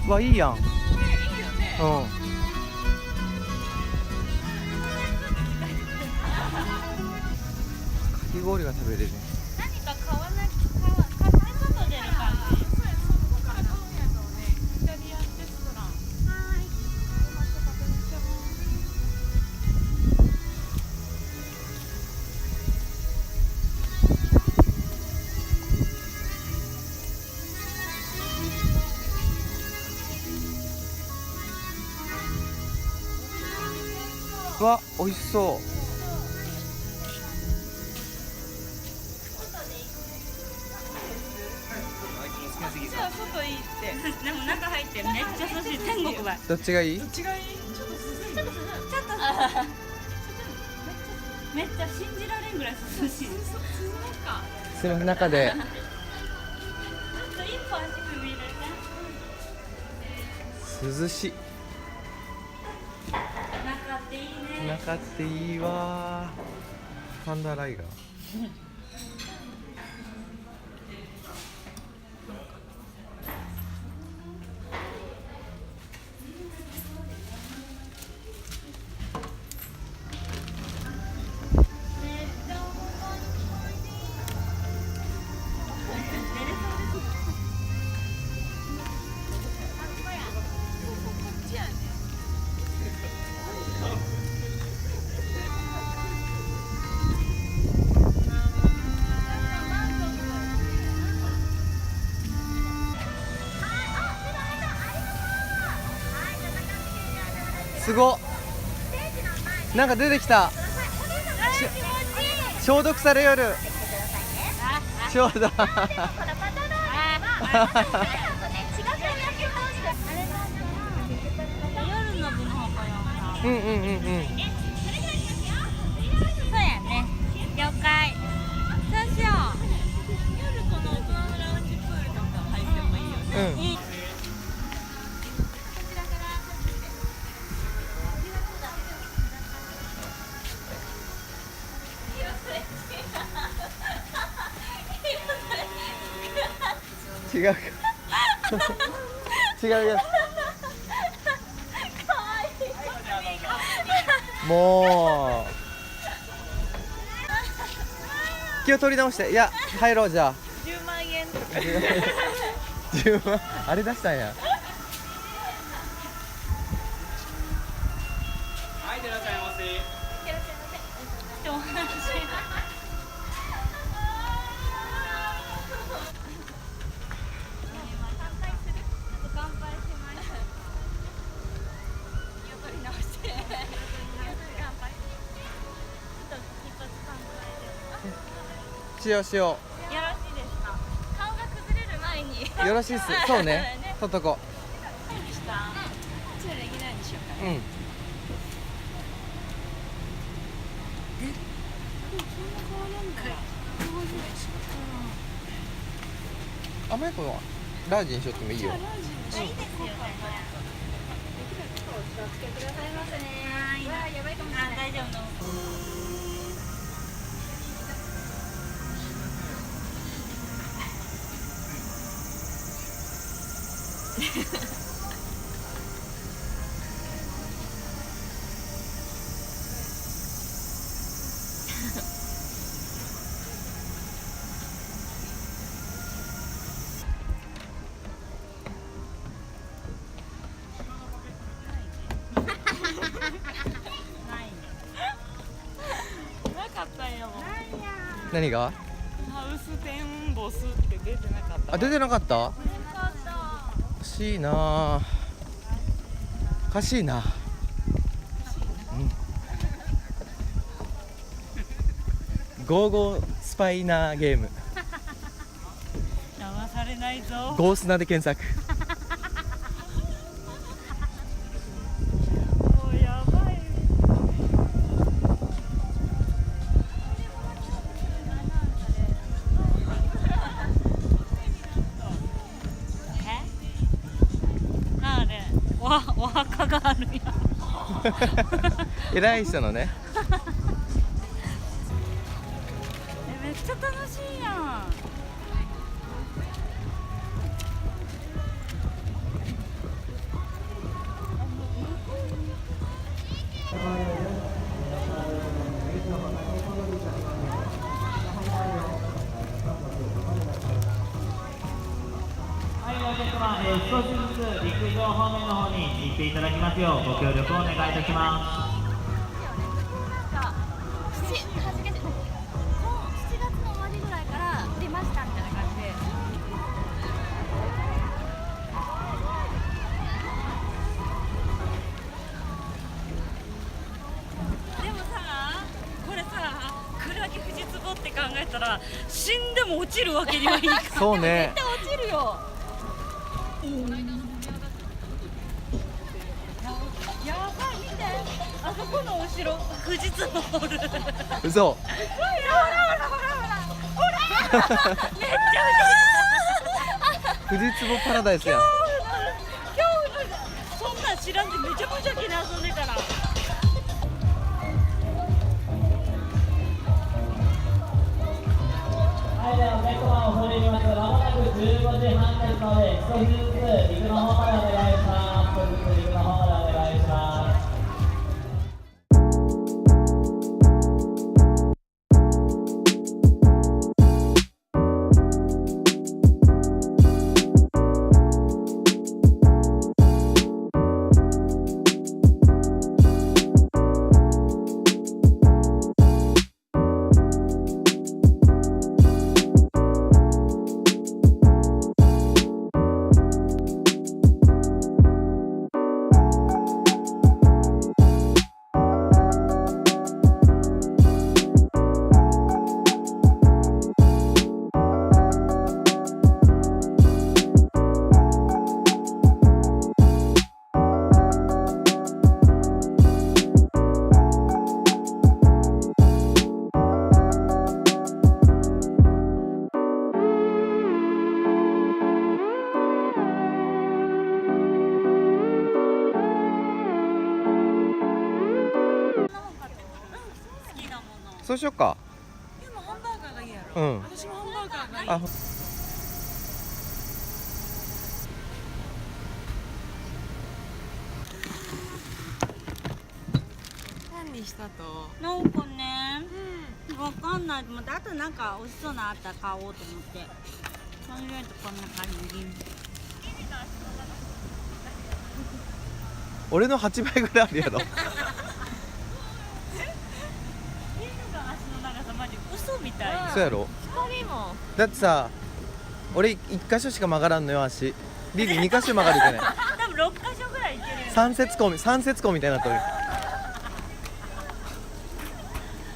わ、いいやん。うん。かき氷が食べれるね。何か買わなきゃ、買って外出る感じ。そこから買うんやろうね。イタリアンレストラン。はい。うわ、美味しそう。じゃあ外いいって。でも中入ってめっちゃ涼しい。天国だ。どっちがいい？どっちがいい？ちょっと涼しい。ちょっとめっちゃ信じられんぐらい涼しい。涼か。すみません、中で。ちょっと一歩足踏み入れて。涼しい。中っていいね。中っていいわ。サンダーライガー。すごっ。なんか出てきた。消毒されよる。消毒。夜の部の方かよ。うん。そうやね。了解。そうしよう。夜この大人のラウンジプールとか入ってもいいよね。いい。違うか。違うやつ。もう気を取り直して。いや、入ろう。じゃあ10万円10万あれ出したんや。はい、いらっしゃいませ。お話しようしよよろしいですか。顔が崩れる前にう。よろしいっす。そうね。取っとこチューできないでしょうか。う。うん。甘い子はラージにしよってもいいよ。いいですよね。お気をつけくださいませね。はい。やばいかもしれない。大丈夫の。なかったんやもん。何が？ハウステンボスって出てなかった。あ、出てなかった？なかった。おかしいなぁ。おかしいな。ゴーゴースパイナーゲーム。騙されないぞ。ゴースナで検索。もうやばい。なあね、お墓があるやん。偉い人のね。めっちゃ楽しいやん。お客様、少しずつ陸上方面の方に行っていただきますようご協力をお願いいたします。7月の終わりぐらいから出ましたみたいな感じで。でもさ、これさ、クラゲフジツボって考えたら死んでも落ちるわけにはいかない。そうね。絶対落ちるよ。やばい、見て、あそこの後ろフジツボおる。嘘。ほらめっちゃ富士壺パラダイスやん。今日そんなん知らんでめちゃくちゃ気に遊んでたら。はい、ではお客様を恐れ入ります。まもなく15時半ですので、少しずつ陸の方までお願いします。少しずつ陸の方までお願いします。そうしよっか。でもハンバーガーがいいやろ。うん。私もハンバーガーがいい。あ、何にしたと？なんかね、わかんない。もうあとなんか美味しそうなのあったら買おうと思って。とりあえずこんな感じ。俺の8倍ぐらいあるやろ。手の足の長さマジ嘘みたい。そうやろ。光もだってさ、俺1箇所しか曲がらんのよ足。リリー2箇所曲がるじゃない。多分6箇所ぐらいいけるよ。三節孔みたいになってる。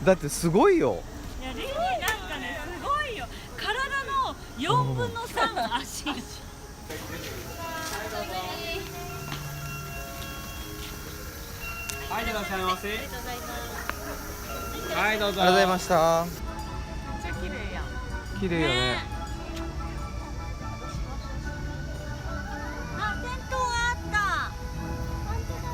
だってすごいよ。いやリリーなんかねすごいよ。体の4分の3足。はい、いらっしゃいませ。はい、どうぞ。ありがとうございました。めっちゃ綺麗やん。綺麗よね。あ、店頭があった。本当だ。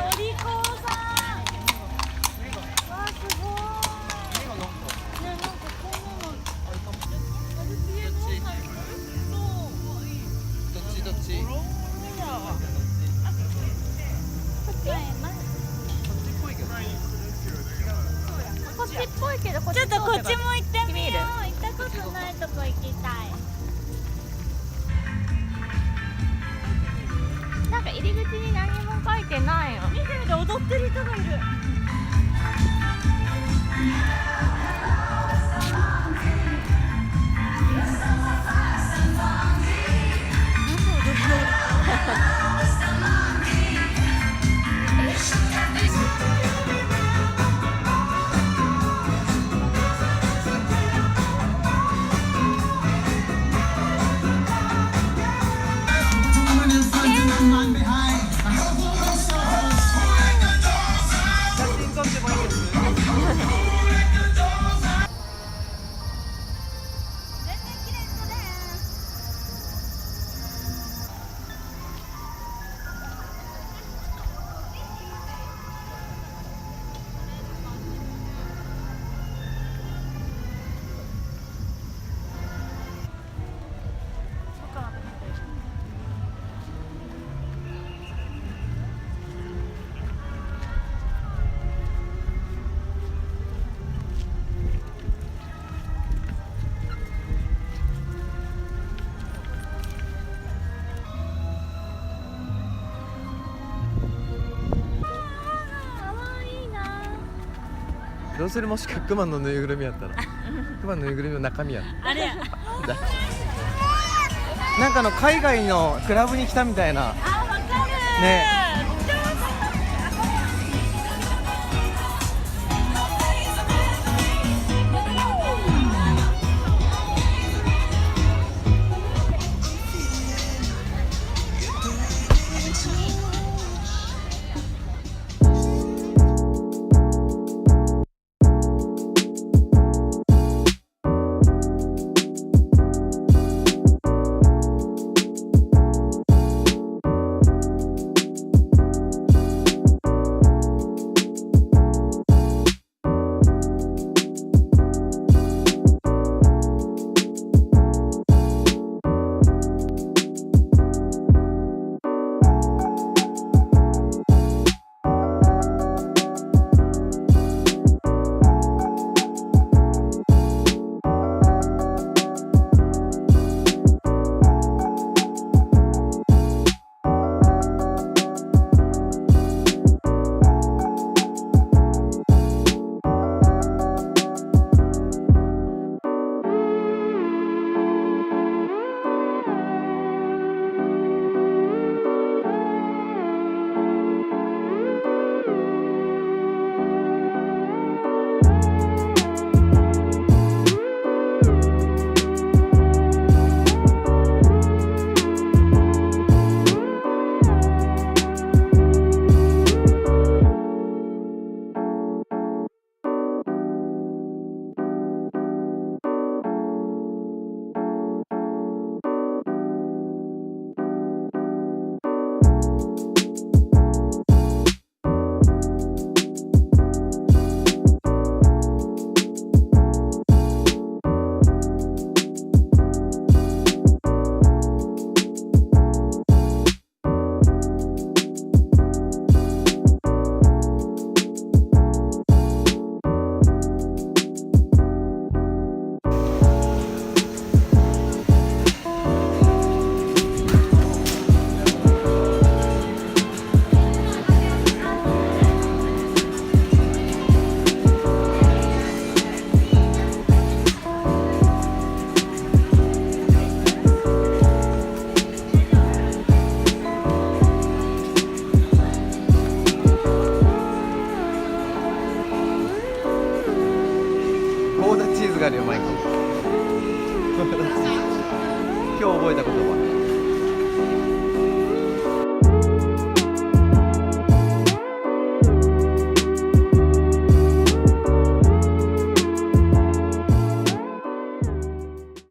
お利口さん。わあ、すごい。ね、なんかこんなの。どっち？こっちっぽいけど、ちょっとこっちも行ってみよう。行ったことないとこ行きたい。なんか入り口に何も書いてないよ。見てみて、踊ってる人がいる。どうする、もしかクマのぬいぐるみやったらクマのぬいぐるみの中身やあれやなんか海外のクラブに来たみたいなあ、わかるね。ゴーダチーズがあるよマイコ今日覚えた言葉